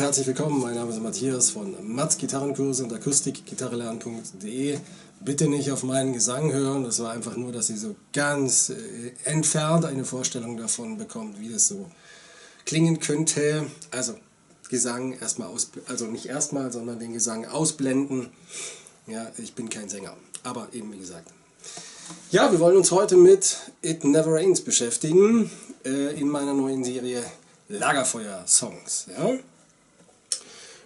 herzlich willkommen. Mein Name ist Matthias von Mats Gitarrenkurse und akustikgitarrelernen.de. Bitte nicht auf meinen Gesang hören, das war einfach nur, dass ihr so ganz entfernt eine Vorstellung davon bekommt, wie das so klingen könnte. Also Gesang erstmal also nicht erstmal, sondern den Gesang ausblenden. Ja, ich bin kein Sänger, aber eben wie gesagt. Ja, wir wollen uns heute mit It Never Rains beschäftigen, in meiner neuen Serie Lagerfeuer-Songs.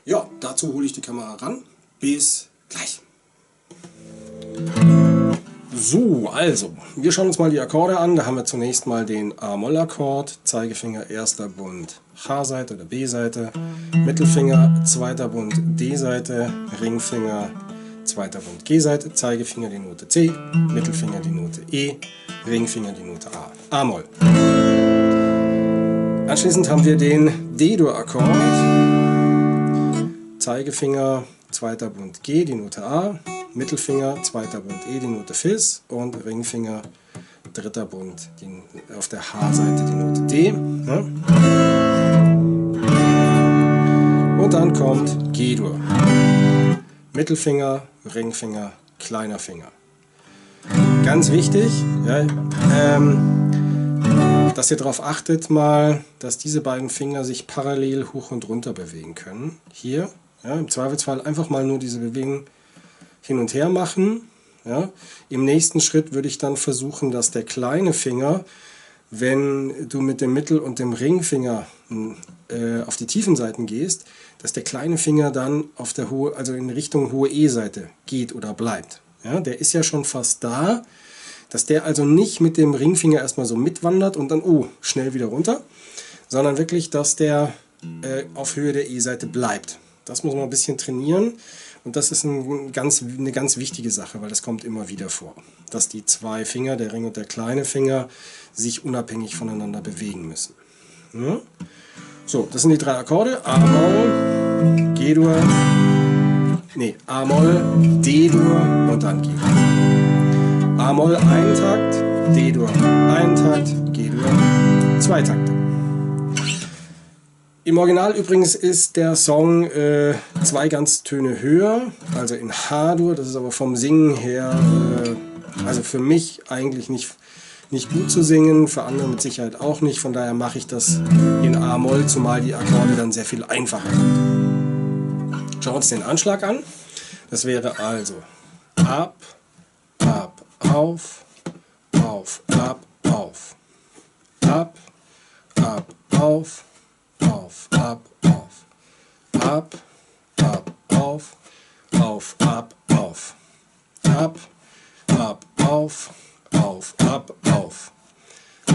Ja, dazu hole ich die Kamera ran. Bis gleich. So, also, wir schauen uns mal die Akkorde an. Da haben wir zunächst mal den A-Moll-Akkord, Zeigefinger erster Bund H-Seite oder B-Seite, Mittelfinger zweiter Bund D-Seite, Ringfinger zweiter Bund G-Seite, Zeigefinger die Note C, Mittelfinger die Note E, Ringfinger die Note A. A-Moll. Anschließend haben wir den D-Dur-Akkord, Zeigefinger zweiter Bund G, die Note A, Mittelfinger zweiter Bund E, die Note Fis und Ringfinger dritter Bund auf der H-Seite die Note D. Und dann kommt G-Dur. Mittelfinger, Ringfinger, kleiner Finger. Ganz wichtig, ja, dass ihr darauf achtet mal, dass diese beiden Finger sich parallel hoch und runter bewegen können. Hier, ja, im Zweifelsfall einfach mal nur diese Bewegung hin und her machen. Ja. Im nächsten Schritt würde ich dann versuchen, dass der kleine Finger, wenn du mit dem Mittel- und dem Ringfinger auf die tiefen Seiten gehst, dass der kleine Finger dann auf der also in Richtung hohe E-Seite geht oder bleibt. Ja, der ist ja schon fast da, dass der also nicht mit dem Ringfinger erstmal so mitwandert und dann schnell wieder runter, sondern wirklich, dass der auf Höhe der E-Seite bleibt. Das muss man ein bisschen trainieren und das ist eine ganz wichtige Sache, weil das kommt immer wieder vor, dass die zwei Finger, der Ring und der kleine Finger, sich unabhängig voneinander bewegen müssen. Ja? So, das sind die drei Akkorde, A-Moll, G-Dur, A-Moll, D-Dur und dann G-Dur. A-Moll ein Takt, D-Dur ein Takt, G-Dur zwei Takte. Im Original übrigens ist der Song zwei Ganztöne höher, also in H-Dur, das ist aber vom Singen her, also für mich eigentlich nicht gut zu singen, für andere mit Sicherheit auch nicht, von daher mache ich das in A-Moll, zumal die Akkorde dann sehr viel einfacher sind. Schauen wir uns den Anschlag an. Das wäre also ab, ab, auf, auf, ab, auf, ab, ab, auf, auf, ab, auf, ab, ab, auf, auf, ab, auf, ab, ab, auf, auf, ab, auf,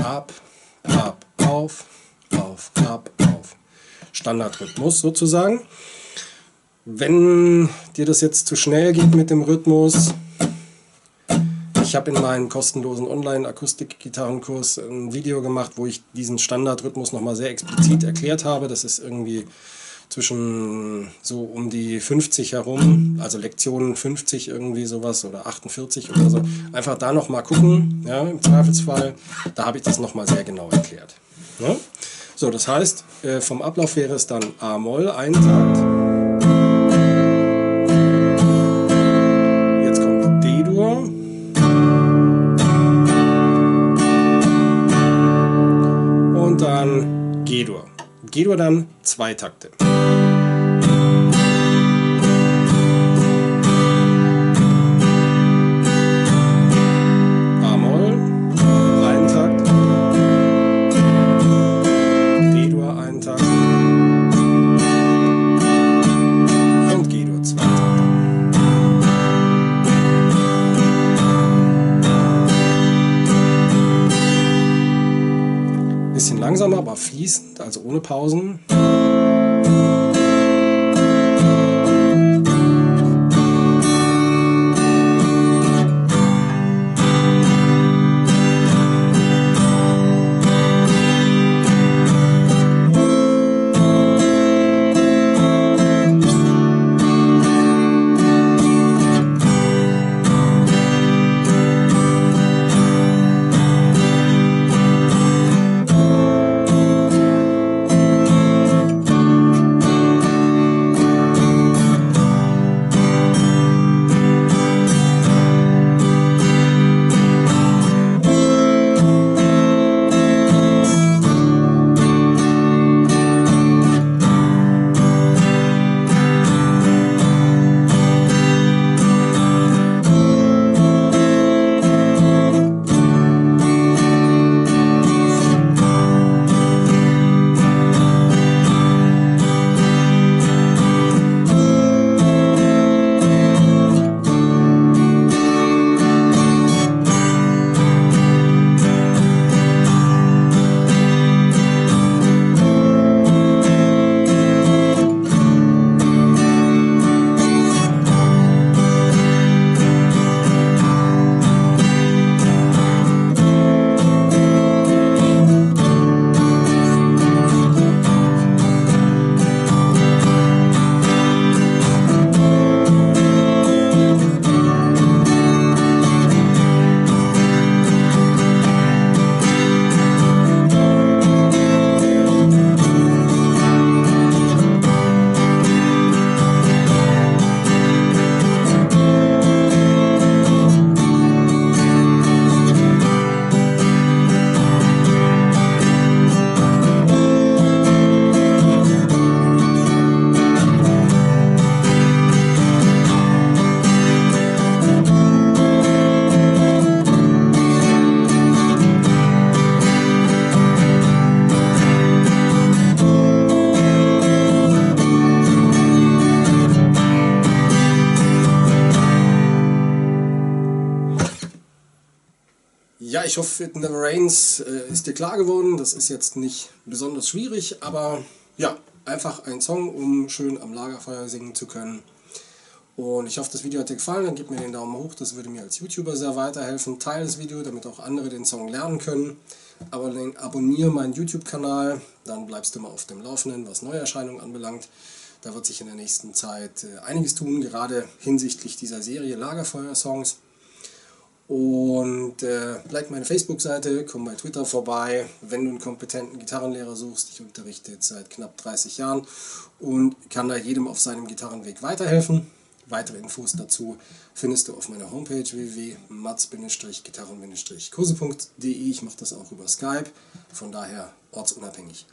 ab, ab, auf, ab, auf. Standardrhythmus sozusagen. Wenn dir das jetzt zu schnell geht mit dem Rhythmus, ich habe in meinem kostenlosen Online-Akustik-Gitarrenkurs ein Video gemacht, wo ich diesen Standardrhythmus nochmal sehr explizit erklärt habe. Das ist irgendwie zwischen so um die 50 herum, also Lektion 50 irgendwie sowas oder 48 oder so. Einfach da nochmal gucken, ja, im Zweifelsfall. Da habe ich das nochmal sehr genau erklärt. Ja? So, das heißt, vom Ablauf wäre es dann A-Moll, ein Takt. Jetzt kommt D-Dur. Und dann G-Dur. G-Dur dann zwei Takte. A-Moll, ein Takt. D-Dur, ein Takt. Und G-Dur, zwei Takte. Bisschen langsamer, aber fließend, also ohne Pausen. Ja, ich hoffe, It Never Rains ist dir klar geworden. Das ist jetzt nicht besonders schwierig, aber ja, einfach ein Song, um schön am Lagerfeuer singen zu können. Und ich hoffe, das Video hat dir gefallen, dann gib mir den Daumen hoch, das würde mir als YouTuber sehr weiterhelfen. Teile das Video, damit auch andere den Song lernen können. Aber abonniere meinen YouTube-Kanal, dann bleibst du mal auf dem Laufenden, was Neuerscheinungen anbelangt. Da wird sich in der nächsten Zeit einiges tun, gerade hinsichtlich dieser Serie Lagerfeuer-Songs. Und like meine Facebook-Seite, komm bei Twitter vorbei, wenn du einen kompetenten Gitarrenlehrer suchst. Ich unterrichte jetzt seit knapp 30 Jahren und kann da jedem auf seinem Gitarrenweg weiterhelfen. Weitere Infos dazu findest du auf meiner Homepage www.mats-gitarren-kurse.de. Ich mache das auch über Skype, von daher ortsunabhängig.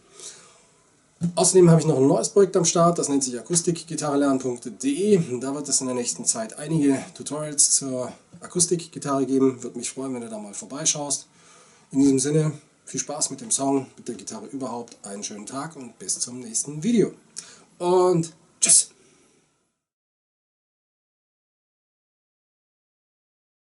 Außerdem habe ich noch ein neues Projekt am Start, das nennt sich akustikgitarrelernen.de. Da wird es in der nächsten Zeit einige Tutorials zur Akustikgitarre geben. Würde mich freuen, wenn du da mal vorbeischaust. In diesem Sinne, viel Spaß mit dem Song, mit der Gitarre überhaupt, einen schönen Tag und bis zum nächsten Video. Und tschüss!